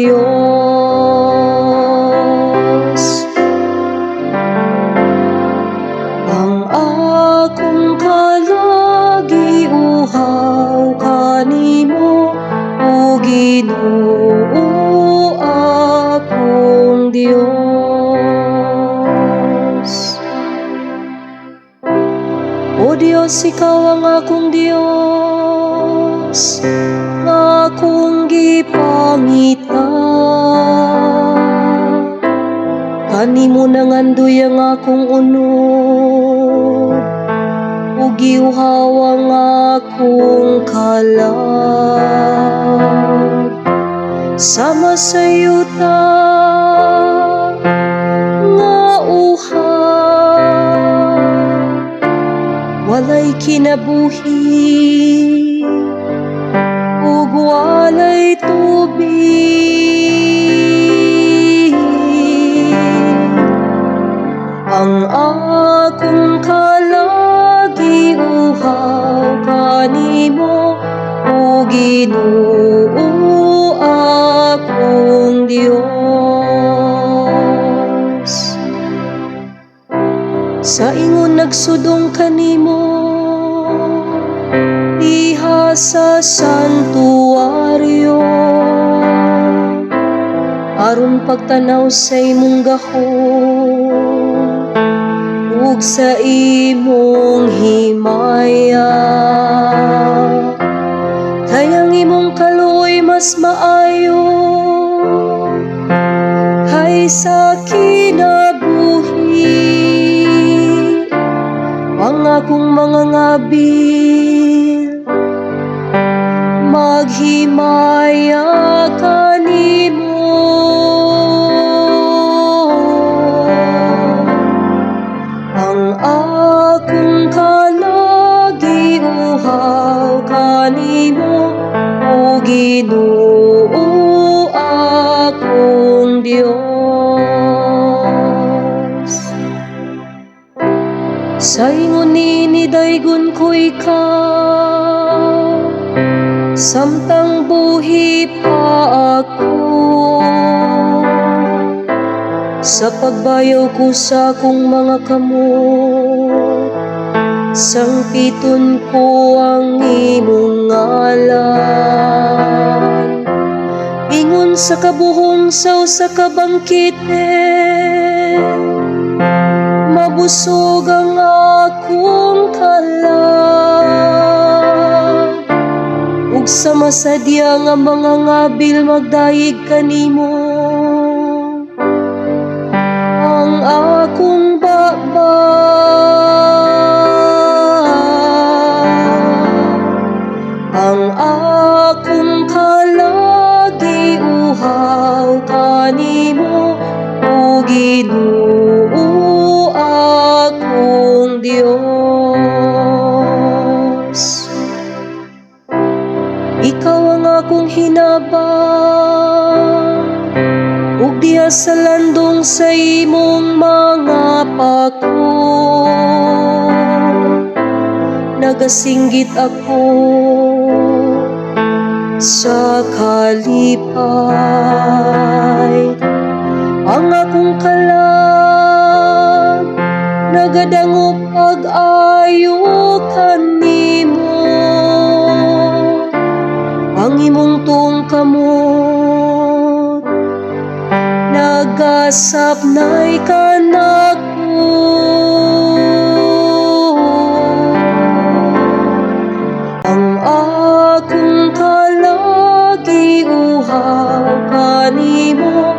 Diyos. Ang akong kalagiuhaw kanimo, o Ginoo akong Diyos. O Diyos, ikaw ang akong Diyos, nga akong gipangita. Kanimo nangandoy ang akong unod, ug giuhaw ang akong kalag. Sama sa yuta nga uhaw, walay kinabuhi ug walay tubig. Ang akong kalagiuhaw kanimo, o Ginoo akong Diyos. Sa ingon nagsudong kanimo diha sa santuaryo, aron pagtanaw sa imong gahom ug sa imong himaya. Kay ang imong kaluoy mas maayo kaysa kinabuhi. Ang akong mga ngabil maghimaya kanimo. Ang akong kalagiuhaw kanimo, o Ginoo akong Diyos. Sa ingon ni daygon ko ikaw, samtang buhi pa ako. Sa pagbayaw ko sa akong mga kamot, sangpiton ko ang imong ngalan. Ingon sa kabuhong sa usa ka bangkite, mabusog ang akong kalag. Ug sa masadya nga mga ngabil magdayeg kanimo, ang akong baba. Ang akong kalagiuhaw kanimo, o Ginoo akong Diyos. Ikaw ang akong hinabang, ug diha sa landong sa imong mga pako, nagasinggit ako sa kalipay. Ang akong kalag nagadangop pag-ayo kanimo. Ang imong tuong kamot nagasap na'y kanako. Ang akong kalagiuhaw kanimo,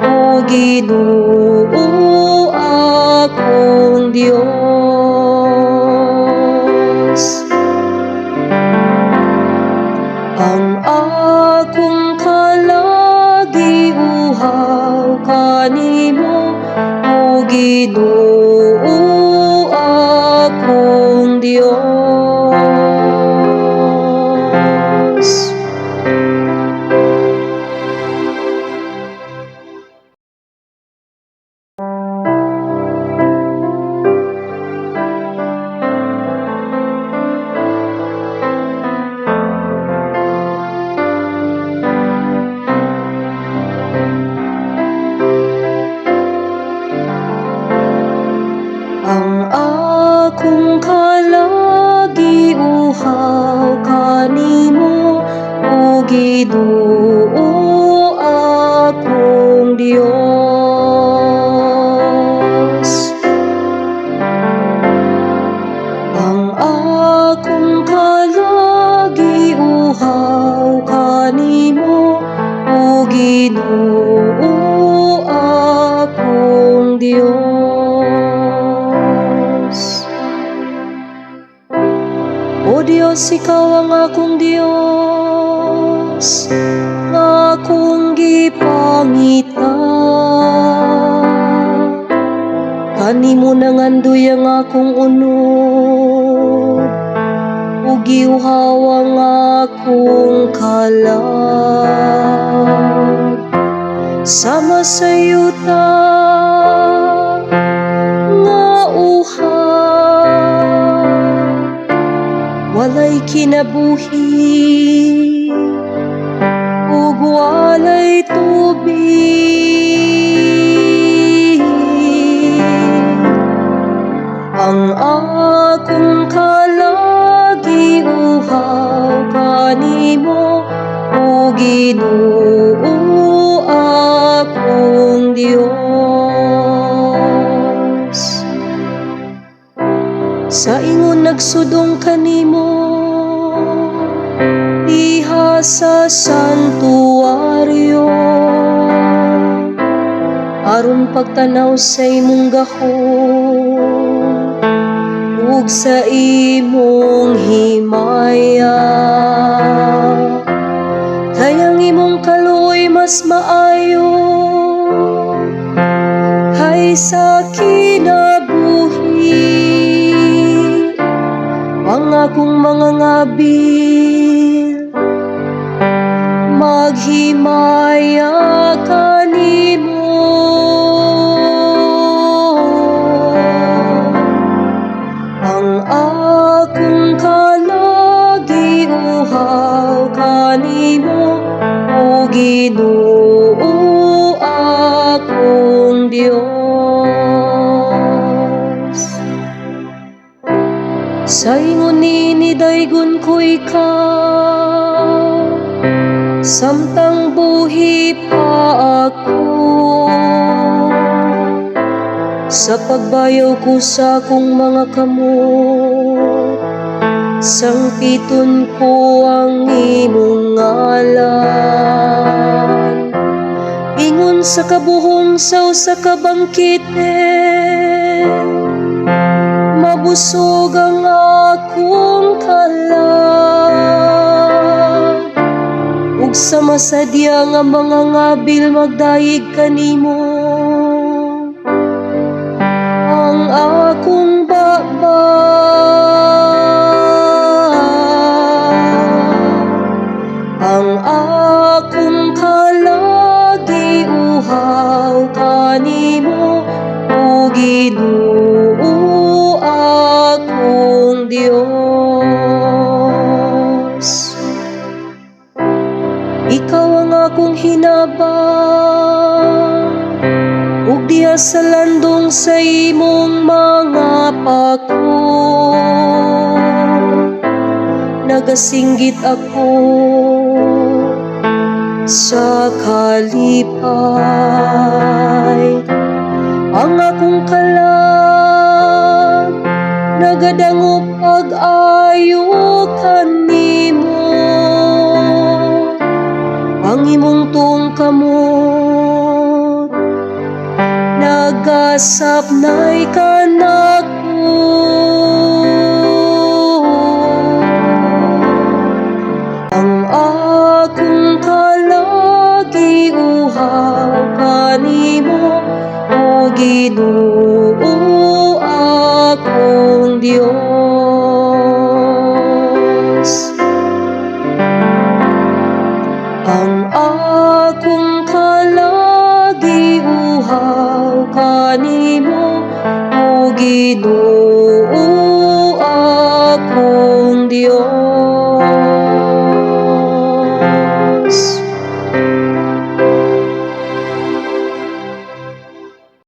o Ginoo akong Diyos. Ang akong kalagiuhaw kanimo, o Ginoo akong Diyos. Ginoo akong Dios. Ang akong kalagiuhaw kanimo, o Ginoo akong Dios. O Dios, ikaw ang akong Dios, nga akong gipangita. Kanimo nangandoy ang akong unod, ug giuhaw ang akong kalag. Sama sa yuta nga uhaw, walay kinabuhi ug walay tubig. Ang akong kalagiuhaw kanimo, o Ginoo akong Dios. Sa ingon nagsudong kanimo diha sa santuaryo, aron pagtanaw sa imong gahom ug sa imong himaya. Kayang imong kaluoy mas maayo kaysa kinabuhi. Ang akong mga ngabil maghimaya kanimo. Ang akong kalagiuhaw kanimo, o Ginoo akong Dios. Sa ingon ni daygon ko ikaw, samtang buhi pa ako. Sa pagbayaw ko sa akong mga kamot, sangpiton ko ang imong ngalan. Ingon sa kabuhong sa usa ka bangkite, mabusog ang akong kalag. Ug sa masadya nga mga ngabil magdayeg kanimo, ang akong baba. Ang akong kalagiuhaw kanimo, o Ginoo akong Dios. Ikaw ang akong hinabang, ug diha sa landong sa imong mga pako, nagasinggit ako sa kalipay. Ang akong kalag nagadango pag-ayo kanimo. Ang imong tuong kamot nagasap na'y kanako. Ang akong kalagiuhaw kanimo, o Ginoo akong Dios. Ang akong kalagiuhaw kanimo, o Ginoo akong Dios.